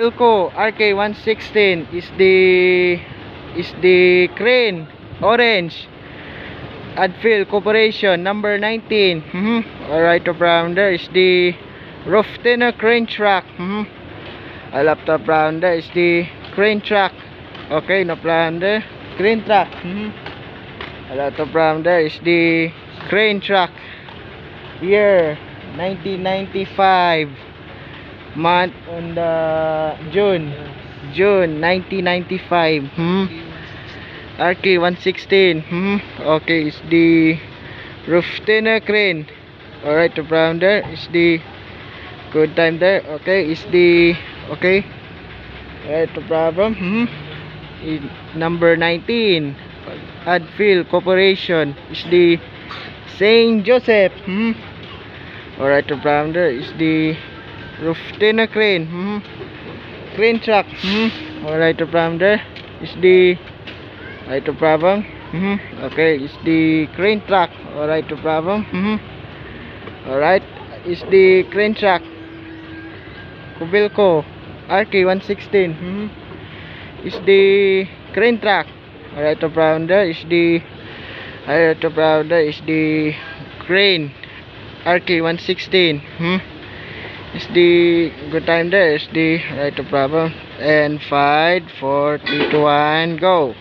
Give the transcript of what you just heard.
Philco RK116 is the crane, orange. Adfield Corporation number 19. Alright, around there is the roof thinner crane truck. A laptop around there is the crane truck. Okay, no plan there. Crane truck. A laptop around there is the crane truck. Year 1995. Month on the June 1995. RK116. Okay, is the roof thinner crane. Alright, around there is the good time there. Okay, is the okay. Alright, no problem. Number 19. Adfield Corporation is the Saint Joseph. Alright, no problem there is the roof thinner crane. Crane truck. Alright, no problem there is the right, no problem. Okay, it's the crane truck. Alright, no problem. Alright, it's the crane truck. Philco RK116. It's the crane truck. Alright, no problem there is the alright, no problem there is the crane RK116. It's the good time there is the right, no problem. And 5, 4, 3, 2, 1, go.